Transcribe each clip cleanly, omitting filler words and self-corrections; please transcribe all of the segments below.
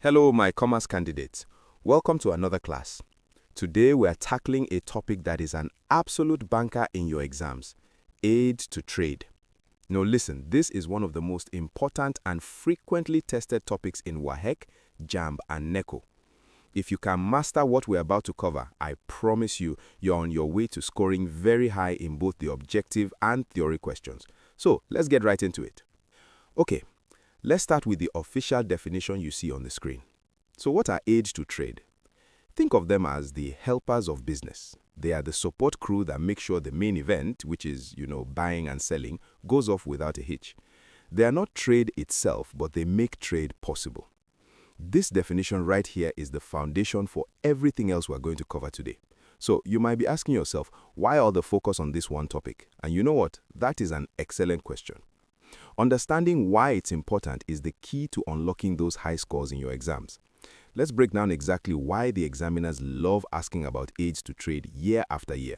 Hello, my commerce candidates. Welcome to another class. Today, we are tackling a topic that is an absolute banker in your exams, aid to trade. Now listen, this is one of the most important and frequently tested topics in WAEC, JAMB, and NECO. If you can master what we're about to cover, I promise you, you're on your way to scoring very high in both the objective and theory questions. So, let's get right into it. Okay, let's start with the official definition you see on the screen. So what are aids to trade? Think of them as the helpers of business. They are the support crew that make sure the main event, which is, buying and selling, goes off without a hitch. They are not trade itself, but they make trade possible. This definition right here is the foundation for everything else we're going to cover today. So you might be asking yourself, why all the focus on this one topic? And you know what? That is an excellent question. Understanding why it's important is the key to unlocking those high scores in your exams. Let's break down exactly why the examiners love asking about aids to trade year after year.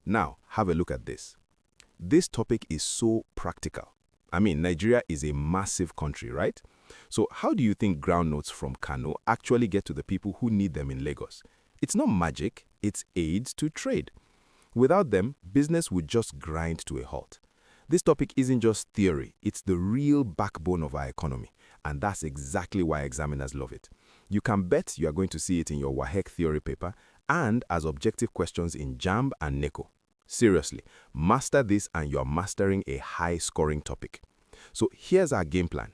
Now, have a look at this. This topic is so practical. I mean, Nigeria is a massive country, right? So how do you think ground notes from Kano actually get to the people who need them in Lagos? It's not magic, it's aids to trade. Without them, business would just grind to a halt. This topic isn't just theory, it's the real backbone of our economy. And that's exactly why examiners love it. You can bet you are going to see it in your WAEC theory paper and as objective questions in JAMB and NECO. Seriously, master this and you're mastering a high-scoring topic. So here's our game plan.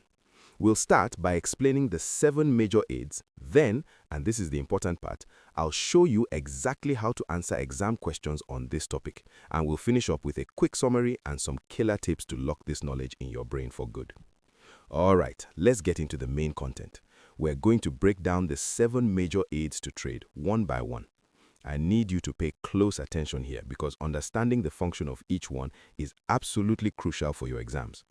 We'll start by explaining the 7 major aids. Then, and this is the important part, I'll show you exactly how to answer exam questions on this topic. And we'll finish up with a quick summary and some killer tips to lock this knowledge in your brain for good. All right, let's get into the main content. We're going to break down the 7 major aids to trade one by one. I need you to pay close attention here because understanding the function of each one is absolutely crucial for your exams.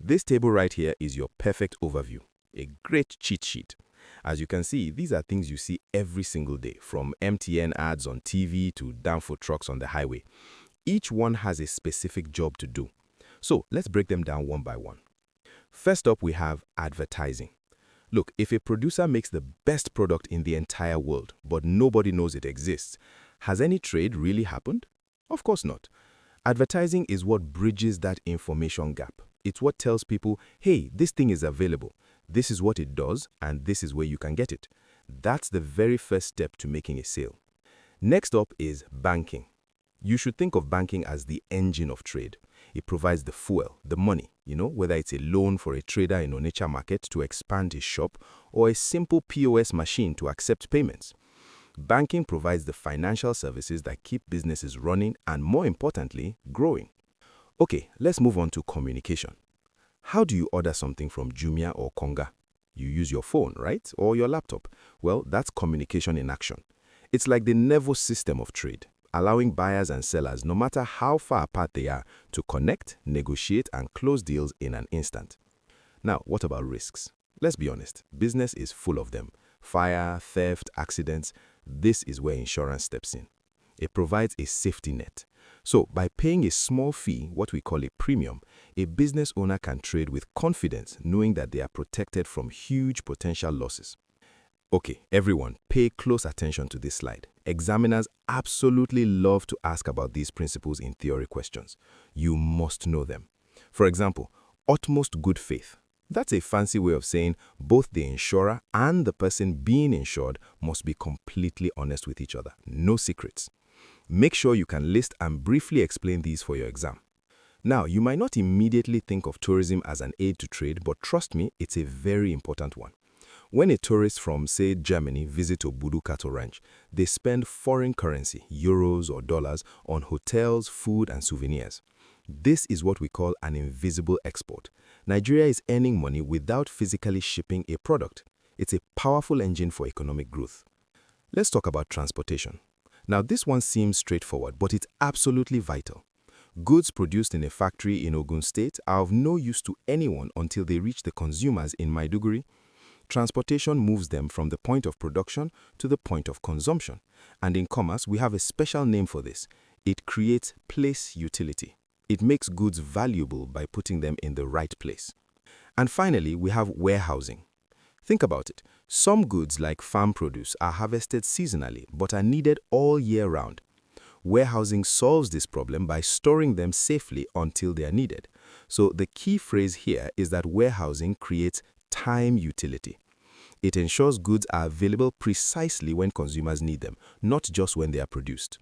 This table right here is your perfect overview, a great cheat sheet. As you can see, these are things you see every single day, from MTN ads on TV to downfall trucks on the highway. Each one has a specific job to do. So let's break them down one by one. First up, we have advertising. Look, if a producer makes the best product in the entire world, but nobody knows it exists, has any trade really happened? Of course not. Advertising is what bridges that information gap. It's what tells people, hey, this thing is available, this is what it does, and this is where you can get it. That's the very first step to making a sale. Next up is banking. You should think of banking as the engine of trade. It provides the fuel, the money, whether it's a loan for a trader in Onitsha market to expand his shop or a simple POS machine to accept payments. Banking provides the financial services that keep businesses running and, more importantly, growing. Okay, let's move on to communication. How do you order something from Jumia or Konga? You use your phone, right? Or your laptop. Well, that's communication in action. It's like the nervous system of trade, allowing buyers and sellers, no matter how far apart they are, to connect, negotiate, and close deals in an instant. Now, what about risks? Let's be honest, business is full of them. Fire, theft, accidents. This is where insurance steps in. It provides a safety net. So, by paying a small fee, what we call a premium, a business owner can trade with confidence, knowing that they are protected from huge potential losses. Okay, everyone, pay close attention to this slide. Examiners absolutely love to ask about these principles in theory questions. You must know them. For example, utmost good faith. That's a fancy way of saying both the insurer and the person being insured must be completely honest with each other. No secrets. Make sure you can list and briefly explain these for your exam. Now, you might not immediately think of tourism as an aid to trade, but trust me, it's a very important one. When a tourist from, say, Germany visits Obudu Cattle Ranch, they spend foreign currency, euros or dollars, on hotels, food, and souvenirs. This is what we call an invisible export. Nigeria is earning money without physically shipping a product. It's a powerful engine for economic growth. Let's talk about transportation. Now, this one seems straightforward, but it's absolutely vital. Goods produced in a factory in Ogun State are of no use to anyone until they reach the consumers in Maiduguri. Transportation moves them from the point of production to the point of consumption. And in commerce, we have a special name for this. It creates place utility. It makes goods valuable by putting them in the right place. And finally, we have warehousing. Think about it. Some goods like farm produce are harvested seasonally but are needed all year round. Warehousing solves this problem by storing them safely until they are needed. So the key phrase here is that warehousing creates time utility. It ensures goods are available precisely when consumers need them, not just when they are produced.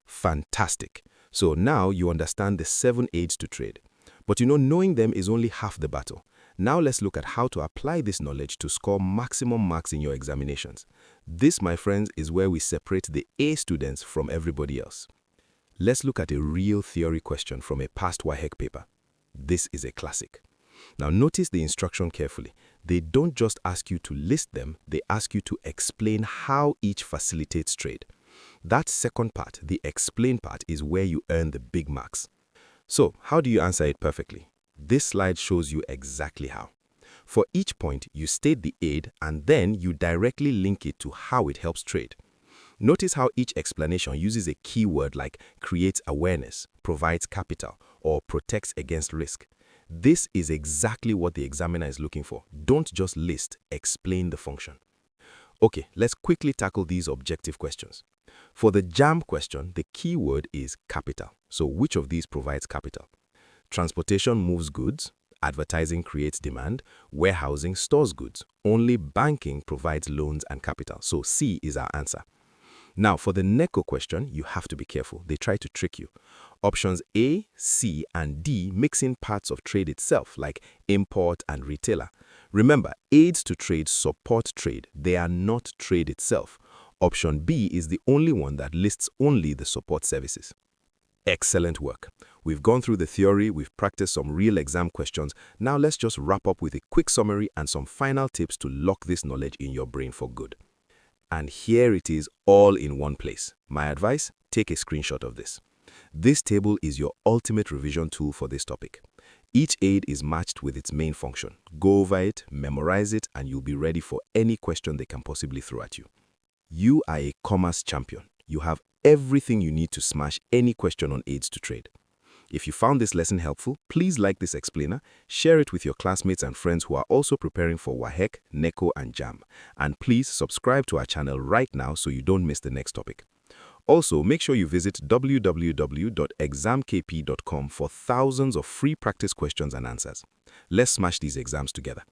Fantastic. So now you understand the 7 aids to trade. But knowing them is only half the battle. Now let's look at how to apply this knowledge to score maximum marks in your examinations. This, my friends, is where we separate the A students from everybody else. Let's look at a real theory question from a past WAEC paper. This is a classic. Now notice the instruction carefully. They don't just ask you to list them, they ask you to explain how each facilitates trade. That second part, the explain part, is where you earn the big marks. So, how do you answer it perfectly? This slide shows you exactly how. For each point, you state the aid and then you directly link it to how it helps trade. Notice how each explanation uses a keyword like creates awareness, provides capital, or protects against risk. This is exactly what the examiner is looking for. Don't just list, explain the function. Okay, let's quickly tackle these objective questions. For the JAMB question, the keyword is capital. So which of these provides capital? Transportation moves goods, advertising creates demand, warehousing stores goods. Only banking provides loans and capital. So C is our answer. Now, for the NECO question, you have to be careful. They try to trick you. Options A, C, and D mix in parts of trade itself, like import and retailer. Remember, aids to trade support trade. They are not trade itself. Option B is the only one that lists only the support services. Excellent work. We've gone through the theory, we've practiced some real exam questions. Now let's just wrap up with a quick summary and some final tips to lock this knowledge in your brain for good. And here it is all in one place. My advice, take a screenshot of this. This table is your ultimate revision tool for this topic. Each aid is matched with its main function. Go over it, memorize it, and you'll be ready for any question they can possibly throw at you. You are a commerce champion. You have everything you need to smash any question on aids to trade. If you found this lesson helpful, please like this explainer, share it with your classmates and friends who are also preparing for WAEC, NECO, and JAMB. And please subscribe to our channel right now so you don't miss the next topic. Also, make sure you visit www.examkp.com for thousands of free practice questions and answers. Let's smash these exams together.